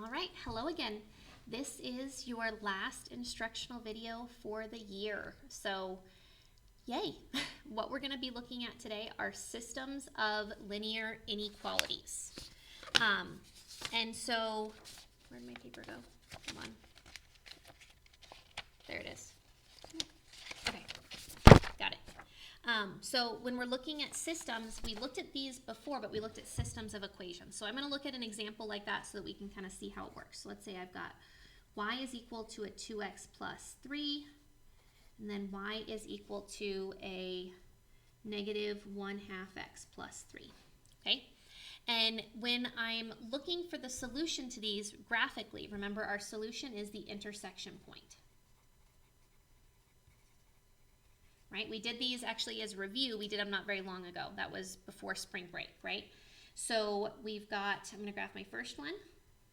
All right, hello again. This is your last instructional video for the year. So, yay! What we're going to be looking at today are systems of linear inequalities. And so, where'd my paper go? Come on. There it is. Okay, got it. So when we're looking at systems, we looked at these before, but we looked at systems of equations. So I'm going to look at an example like that so that we can kind of see how it works. So let's say I've got y is equal to a 2x plus 3, and then y is equal to a negative 1/2 x plus 3. Okay? And when I'm looking for the solution to these graphically, remember our solution is the intersection point. Right? We did these actually as review. We did them not very long ago. That was before spring break, right? So we've got, I'm going to graph my first one.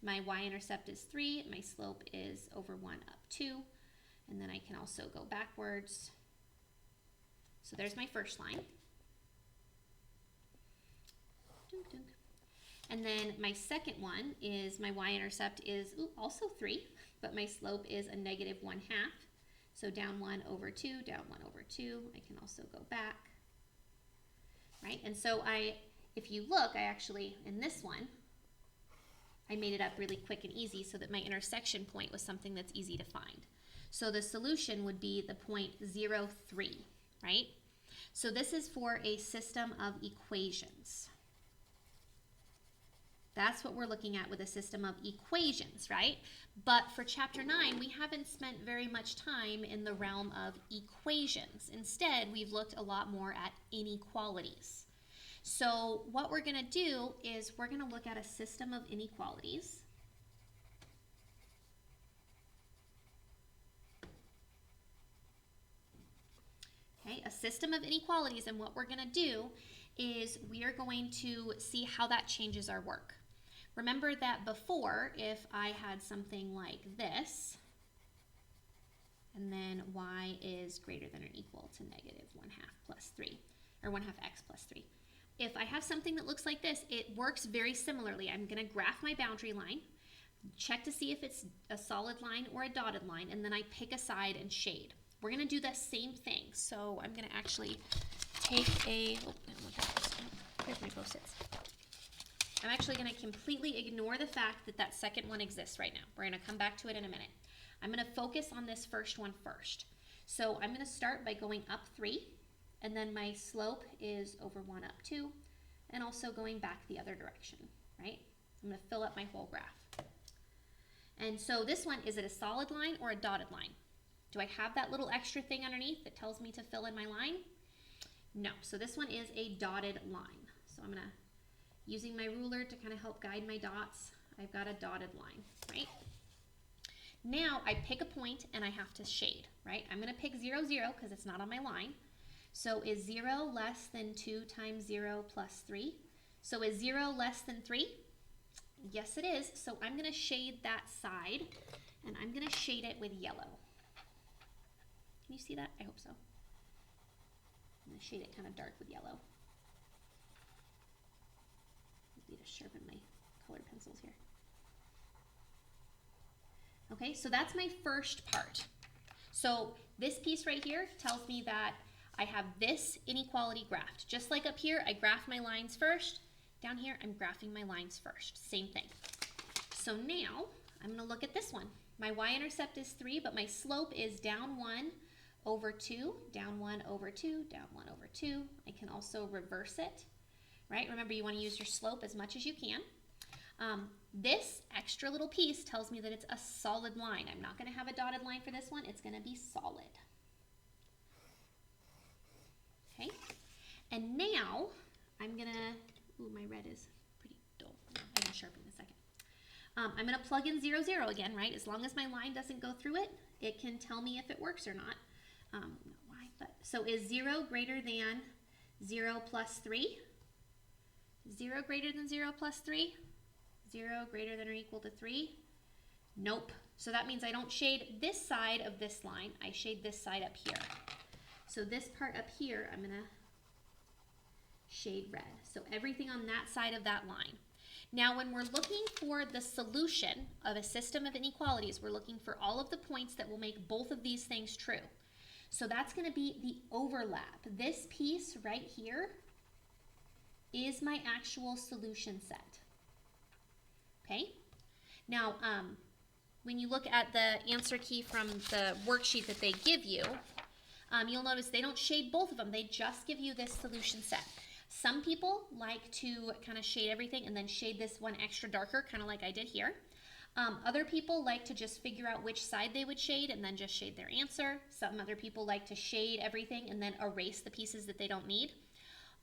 My y-intercept is 3. My slope is over 1 up 2. And then I can also go backwards. So there's my first line. And then my second one is my y-intercept is also 3, but my slope is a negative 1/2. So down 1 over 2, down 1 over 2. I can also go back, right? And so if you look, I actually, in this one, I made it up really quick and easy so that my intersection point was something that's easy to find. So the solution would be the point 0, 3, right? So this is for a system of equations. That's what we're looking at with a system of equations, right? But for chapter 9, we haven't spent very much time in the realm of equations. Instead, we've looked a lot more at inequalities. So what we're going to do is we're going to look at a system of inequalities. Okay, a system of inequalities, and what we're going to do is we are going to see how that changes our work. Remember that before, if I had something like this, and then y is greater than or equal to negative 1/2 plus 3, or 1/2 x plus 3. If I have something that looks like this, it works very similarly. I'm going to graph my boundary line, check to see if it's a solid line or a dotted line, and then I pick a side and shade. We're going to do the same thing. So I'm going to actually take here's my Post-its. I'm actually going to completely ignore the fact that that second one exists right now. We're going to come back to it in a minute. I'm going to focus on this first one first. So I'm going to start by going up 3, and then my slope is over 1 up 2, and also going back the other direction, right? I'm going to fill up my whole graph. And so this one, is it a solid line or a dotted line? Do I have that little extra thing underneath that tells me to fill in my line? No. So this one is a dotted line. So I'm going to, using my ruler to kind of help guide my dots, I've got a dotted line, right? Now I pick a point and I have to shade, right? I'm going to pick 0, 0 because it's not on my line. So is 0 less than 2 times 0 plus 3? So is 0 less than 3? Yes, it is. So I'm going to shade that side, and I'm going to shade it with yellow. Can you see that? I hope so. I'm going to shade it kind of dark with yellow. I need to sharpen my colored pencils here. Okay, so that's my first part. So this piece right here tells me that I have this inequality graphed. Just like up here, I graph my lines first. Down here, I'm graphing my lines first. Same thing. So now, I'm going to look at this one. My y-intercept is 3, but my slope is down 1 over 2, down 1 over 2, down 1 over 2. I can also reverse it, right? Remember, you want to use your slope as much as you can. This extra little piece tells me that it's a solid line. I'm not going to have a dotted line for this one. It's going to be solid. Okay, and now I'm going to, my red is pretty dull. I can sharpen in a second. I'm going to plug in 0, 0 again, right? As long as my line doesn't go through it, it can tell me if it works or not. So is 0 greater than 0 plus 3? 0 greater than 0 plus 3? 0 greater than or equal to 3? Nope. So that means I don't shade this side of this line. I shade this side up here. So this part up here, I'm going to shade red. So everything on that side of that line. Now, when we're looking for the solution of a system of inequalities, we're looking for all of the points that will make both of these things true. So that's going to be the overlap. This piece right here is my actual solution set. Okay? Now, when you look at the answer key from the worksheet that they give you, you'll notice they don't shade both of them. They just give you this solution set. Some people like to kind of shade everything and then shade this one extra darker, kind of like I did here. Other people like to just figure out which side they would shade and then just shade their answer. Some other people like to shade everything and then erase the pieces that they don't need.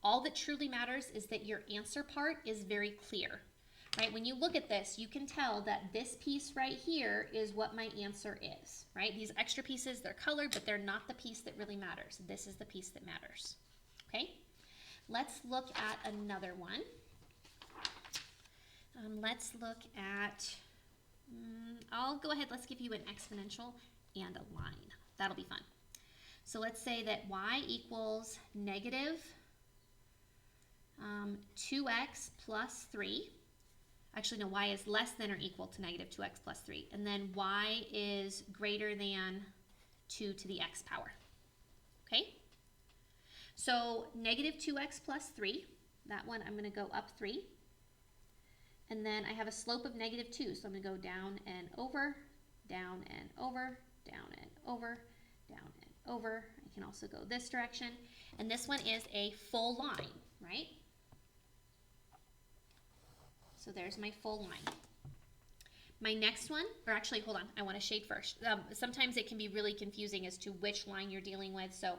All that truly matters is that your answer part is very clear, right? When you look at this, you can tell that this piece right here is what my answer is, right? These extra pieces, they're colored, but they're not the piece that really matters. This is the piece that matters, okay? Let's look at another one. Let's look at, I'll go ahead, let's give you an exponential and a line. That'll be fun. So let's say that y equals negative 2x plus 3. Actually, no, y is less than or equal to negative 2x plus 3. And then y is greater than 2 to the x power. Okay? So negative 2x plus 3, that one I'm going to go up 3. And then I have a slope of negative 2, so I'm going to go down and over, down and over, down and over, down and over. I can also go this direction. And this one is a full line, right? So there's my full line. My next one, or actually, hold on, I want to shade first. Sometimes it can be really confusing as to which line you're dealing with, so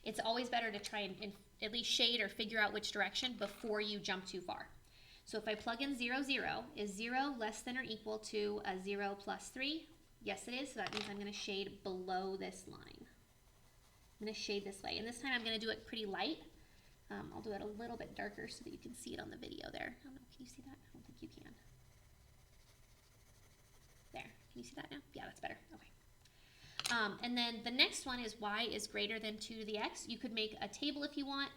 it's always better to try and at least shade or figure out which direction before you jump too far. So if I plug in 0, 0, is 0 less than or equal to a 0 plus 3? Yes, it is, so that means I'm going to shade below this line. I'm going to shade this way, and this time I'm going to do it pretty light. I'll do it a little bit darker so that you can see it on the video there. I don't know, can you see that? I don't think you can. There, can you see that now? Yeah, that's better, okay. And then the next one is y is greater than 2 to the x. You could make a table if you want,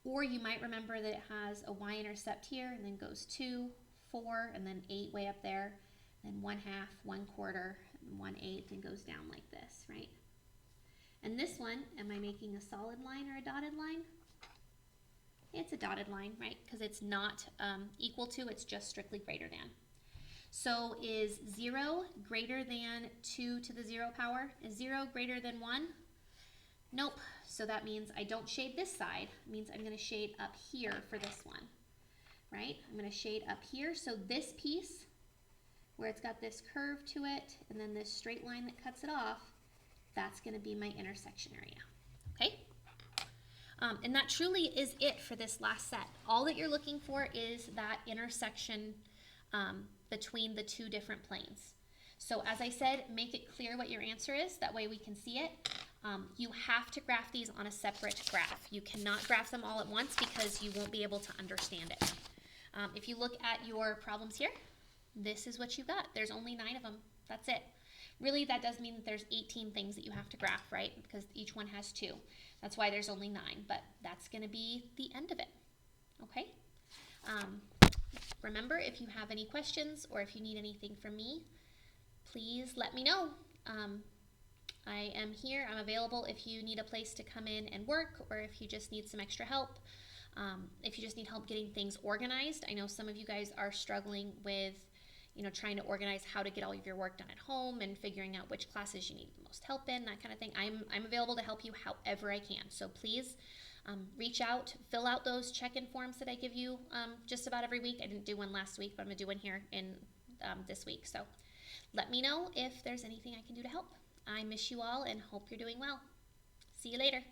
or you might remember that it has a y-intercept here, and then goes 2, 4, and then 8 way up there, then 1/2, 1/4, 1/8, and goes down like this, right? And this one, am I making a solid line or a dotted line? It's a dotted line, right? Because it's not equal to, it's just strictly greater than. So is 0 greater than 2 to the 0 power? Is 0 greater than 1? Nope. So that means I don't shade this side. It means I'm going to shade up here for this one, right? I'm going to shade up here. So this piece, where it's got this curve to it, and then this straight line that cuts it off, that's going to be my intersection area, okay? And that truly is it for this last set. All that you're looking for is that intersection between the two different planes. So as I said, make it clear what your answer is. That way we can see it. You have to graph these on a separate graph. You cannot graph them all at once because you won't be able to understand it. If you look at your problems here, this is what you got. There's only 9 of them. That's it. Really, that does mean that there's 18 things that you have to graph, right? Because each one has 2. That's why there's only 9, but that's going to be the end of it, okay? Remember, if you have any questions or if you need anything from me, please let me know. I am here. I'm available if you need a place to come in and work, or if you just need some extra help. If you just need help getting things organized. I know some of you guys are struggling with trying to organize how to get all of your work done at home and figuring out which classes you need the most help in, that kind of thing. I'm available to help you however I can. So please reach out, fill out those check-in forms that I give you just about every week. I didn't do one last week, but I'm going to do one here in this week. So let me know if there's anything I can do to help. I miss you all and hope you're doing well. See you later.